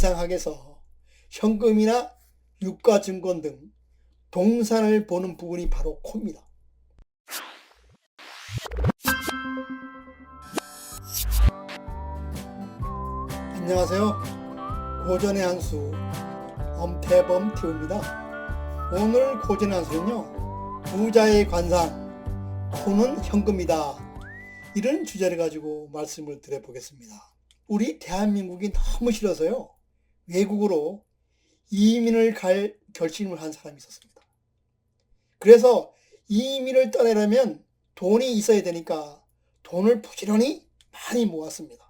관상학에서 현금이나 유가증권 등 동산을 보는 부분이 바로 코입니다. 안녕하세요. 고전의 한수 엄태범 TV입니다. 오늘 고전의 한수는요, 부자의 관상, 코는 현금이다, 이런 주제를 가지고 말씀을 드려보겠습니다. 우리 대한민국이 너무 싫어서요, 외국으로 이민을 갈 결심을 한 사람이 있었습니다. 그래서 이민을 떠나려면 돈이 있어야 되니까 돈을 부지런히 많이 모았습니다.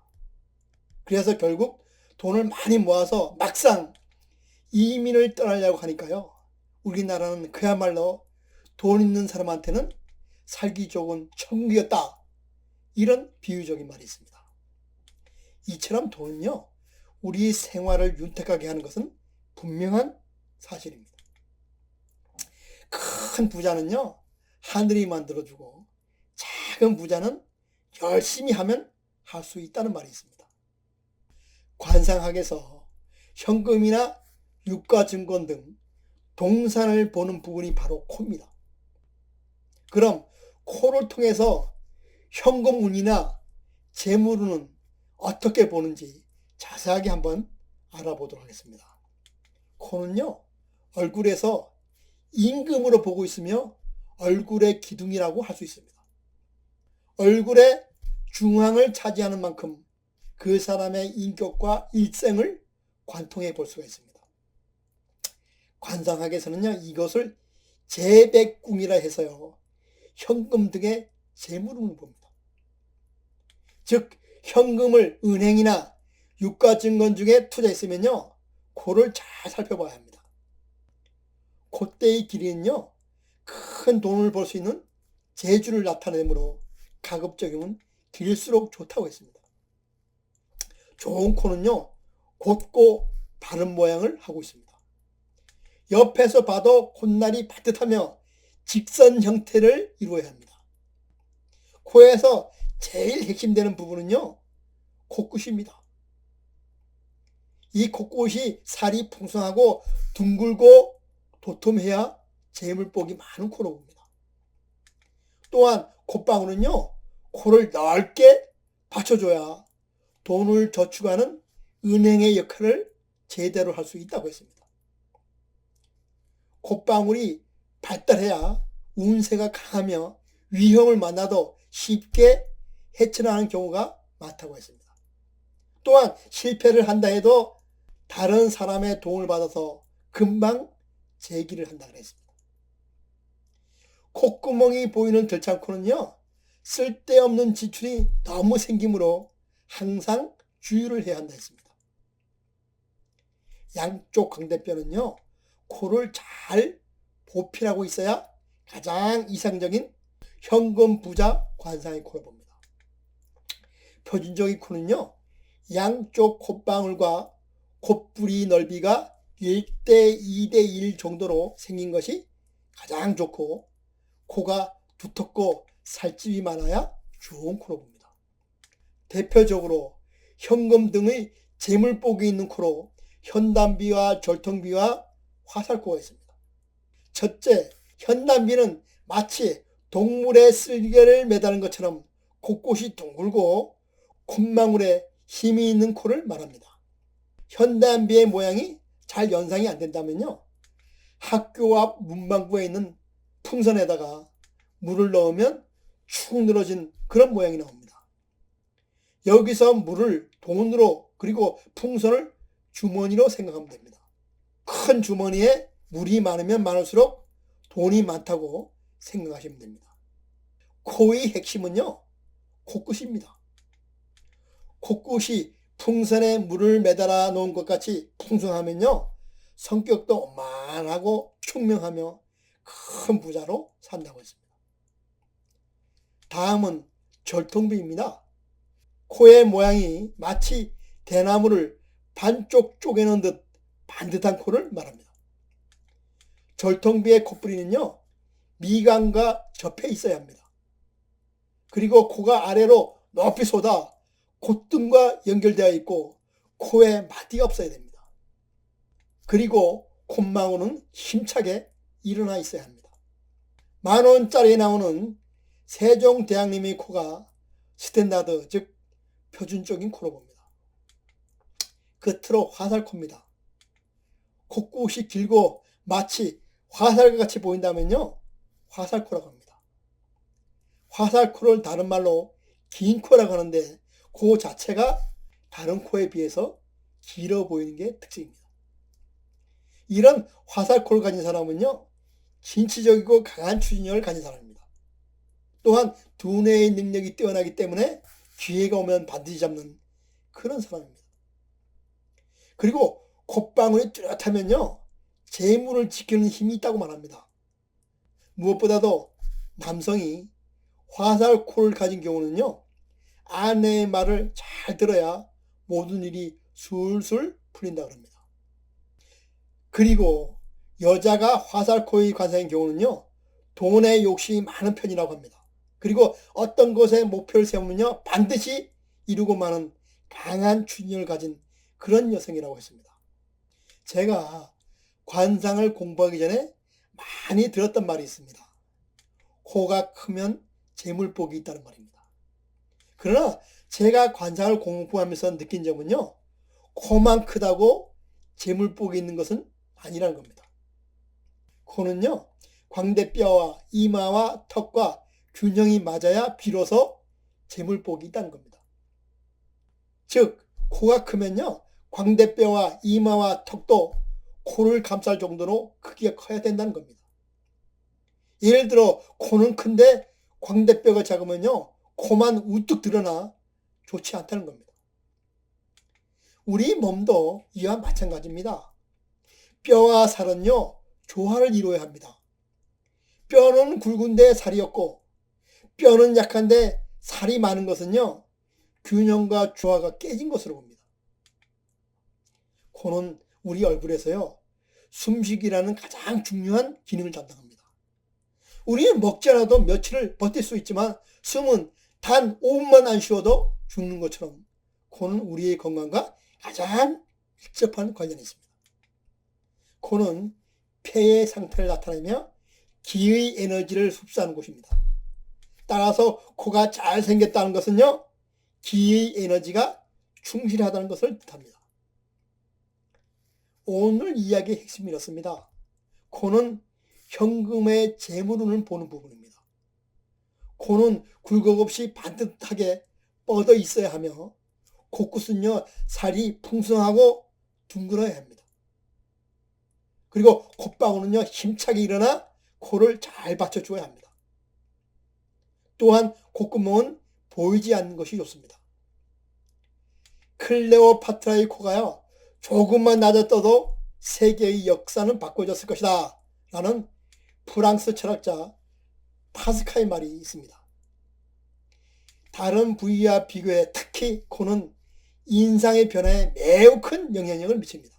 그래서 결국 돈을 많이 모아서 막상 이민을 떠나려고 하니까요, 우리나라는 그야말로 돈 있는 사람한테는 살기 좋은 천국이었다, 이런 비유적인 말이 있습니다. 이처럼 돈은요, 우리 생활을 윤택하게 하는 것은 분명한 사실입니다. 큰 부자는요, 하늘이 만들어주고 작은 부자는 열심히 하면 할 수 있다는 말이 있습니다. 관상학에서 현금이나 유가증권 등 동산을 보는 부분이 바로 코입니다. 그럼 코를 통해서 현금운이나 재물운은 어떻게 보는지 자세하게 한번 알아보도록 하겠습니다. 코는요, 얼굴에서 임금으로 보고 있으며 얼굴의 기둥이라고 할 수 있습니다. 얼굴의 중앙을 차지하는 만큼 그 사람의 인격과 일생을 관통해 볼 수가 있습니다. 관상학에서는요, 이것을 재백궁이라 해서요, 현금 등의 재물운을 봅니다. 즉, 현금을 은행이나 유가증권 중에 투자했으면요, 코를 잘 살펴봐야 합니다. 콧대의 길이는요, 큰 돈을 벌 수 있는 재주를 나타내므로 가급적이면 길수록 좋다고 했습니다. 좋은 코는요, 곧고 바른 모양을 하고 있습니다. 옆에서 봐도 콧날이 반듯하며 직선 형태를 이루어야 합니다. 코에서 제일 핵심되는 부분은요, 코끝입니다. 이 코끝이 살이 풍성하고 둥글고 도톰해야 재물복이 많은 코로 봅니다. 또한 콧방울은요, 코를 넓게 받쳐줘야 돈을 저축하는 은행의 역할을 제대로 할 수 있다고 했습니다. 콧방울이 발달해야 운세가 강하며 위험을 만나도 쉽게 헤쳐나가는 경우가 많다고 했습니다. 또한 실패를 한다 해도 다른 사람의 도움을 받아서 금방 재기를 한다고 했습니다. 콧구멍이 보이는 들창코는요, 쓸데없는 지출이 너무 생기므로 항상 주의를 해야 한다 했습니다. 양쪽 광대뼈는요, 코를 잘 보필하고 있어야 가장 이상적인 현금 부자 관상의 코를 봅니다. 표준적인 코는요, 양쪽 콧방울과 콧불이 넓이가 1대 2대 1 정도로 생긴 것이 가장 좋고, 코가 두텁고 살집이 많아야 좋은 코로 봅니다. 대표적으로 현금 등의 재물복이 있는 코로 현단비와 절통비와 화살코가 있습니다. 첫째, 현단비는 마치 동물의 쓸개를 매다는 것처럼 코끝이 둥글고 콧망울에 힘이 있는 코를 말합니다. 현단비의 모양이 잘 연상이 안 된다면요, 학교 앞 문방구에 있는 풍선에다가 물을 넣으면 축 늘어진 그런 모양이 나옵니다. 여기서 물을 돈으로, 그리고 풍선을 주머니로 생각하면 됩니다. 큰 주머니에 물이 많으면 많을수록 돈이 많다고 생각하시면 됩니다. 코의 핵심은요, 코끝입니다. 코끝이 풍선에 물을 매달아 놓은 것 같이 풍성하면요, 성격도 원만하고 총명하며 큰 부자로 산다고 했습니다. 다음은 절통비입니다. 코의 모양이 마치 대나무를 반쪽 쪼개는 듯 반듯한 코를 말합니다. 절통비의 콧부리는요, 미간과 접해 있어야 합니다. 그리고 코가 아래로 높이 솟아 콧등과 연결되어 있고 코에 마디가 없어야 됩니다. 그리고 콧망울은 힘차게 일어나 있어야 합니다. 10,000원짜리에 나오는 세종대왕님의 코가 스탠다드, 즉 표준적인 코로 봅니다. 겉으로 화살코입니다. 콧구멍이 길고 마치 화살과 같이 보인다면요, 화살코라고 합니다. 화살코를 다른 말로 긴 코라고 하는데 그 자체가 다른 코에 비해서 길어 보이는 게 특징입니다. 이런 화살코를 가진 사람은요, 진취적이고 강한 추진력을 가진 사람입니다. 또한 두뇌의 능력이 뛰어나기 때문에 기회가 오면 반드시 잡는 그런 사람입니다. 그리고 콧방울이 뚜렷하면요, 재물을 지키는 힘이 있다고 말합니다. 무엇보다도 남성이 화살코를 가진 경우는요, 아내의 말을 잘 들어야 모든 일이 술술 풀린다고 합니다. 그리고 여자가 화살코의 관상인 경우는요, 돈에 욕심이 많은 편이라고 합니다. 그리고 어떤 것에 목표를 세우면요, 반드시 이루고 마는 강한 추진력을 가진 그런 여성이라고 했습니다. 제가 관상을 공부하기 전에 많이 들었던 말이 있습니다. 코가 크면 재물복이 있다는 말입니다. 그러나 제가 관상을 공부하면서 느낀 점은요, 코만 크다고 재물복이 있는 것은 아니라는 겁니다. 코는요, 광대뼈와 이마와 턱과 균형이 맞아야 비로소 재물복이 있다는 겁니다. 즉, 코가 크면요, 광대뼈와 이마와 턱도 코를 감쌀 정도로 크기가 커야 된다는 겁니다. 예를 들어 코는 큰데 광대뼈가 작으면요, 코만 우뚝 드러나 좋지 않다는 겁니다. 우리 몸도 이와 마찬가지입니다. 뼈와 살은요, 조화를 이루어야 합니다. 뼈는 굵은데 살이 없고 뼈는 약한데 살이 많은 것은요, 균형과 조화가 깨진 것으로 봅니다. 코는 우리 얼굴에서요, 숨쉬기라는 가장 중요한 기능을 담당합니다. 우리는 먹지 않아도 며칠을 버틸 수 있지만 숨은 단 5분만 안 쉬어도 죽는 것처럼 코는 우리의 건강과 가장 밀접한 관련이 있습니다. 코는 폐의 상태를 나타내며 기의 에너지를 흡수하는 곳입니다. 따라서 코가 잘생겼다는 것은요, 기의 에너지가 충실하다는 것을 뜻합니다. 오늘 이야기의 핵심이 이렇습니다. 코는 현금의 재물운을 보는 부분입니다. 코는 굴곡 없이 반듯하게 뻗어 있어야 하며 코끝은요, 살이 풍성하고 둥그러야 합니다. 그리고 콧방울은요, 힘차게 일어나 코를 잘 받쳐줘야 합니다. 또한 콧구멍은 보이지 않는 것이 좋습니다. 클레오파트라의 코가요, 조금만 낮아떠도 세계의 역사는 바꿔졌을 것이다 라는 프랑스 철학자 파스칼의 말이 있습니다. 다른 부위와 비교해 특히 코는 인상의 변화에 매우 큰 영향력을 미칩니다.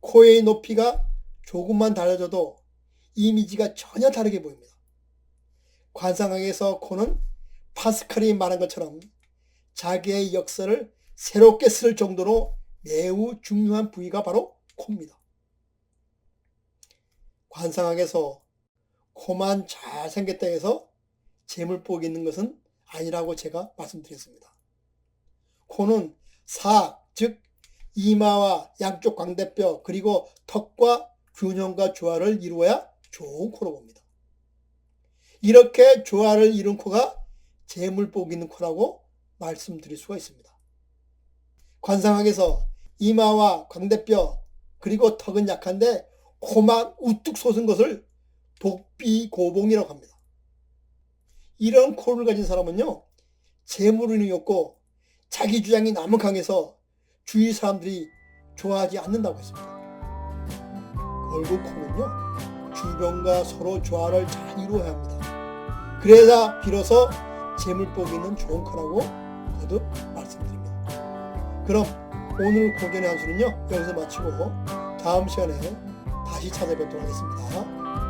코의 높이가 조금만 달라져도 이미지가 전혀 다르게 보입니다. 관상학에서 코는 파스칼이 말한 것처럼 자기의 역사를 새롭게 쓸 정도로 매우 중요한 부위가 바로 코입니다. 관상학에서 코만 잘생겼다 해서 재물복이 있는 것은 아니라고 제가 말씀드렸습니다. 코는 사악, 즉 이마와 양쪽 광대뼈 그리고 턱과 균형과 조화를 이루어야 좋은 코로 봅니다. 이렇게 조화를 이룬 코가 재물복이 있는 코라고 말씀드릴 수가 있습니다. 관상학에서 이마와 광대뼈 그리고 턱은 약한데 코만 우뚝 솟은 것을 복비고봉이라고 합니다. 이런 코를 가진 사람은요, 재물운이 없고 자기 주장이 너무 강해서 주위 사람들이 좋아하지 않는다고 했습니다. 결국 코는요, 주변과 서로 조화를 잘 이루어야 합니다. 그래야 비로소 재물복이 있는 좋은 코라고 거듭 말씀드립니다. 그럼 오늘 고전의 한수는요, 여기서 마치고 다음 시간에 다시 찾아뵙도록 하겠습니다.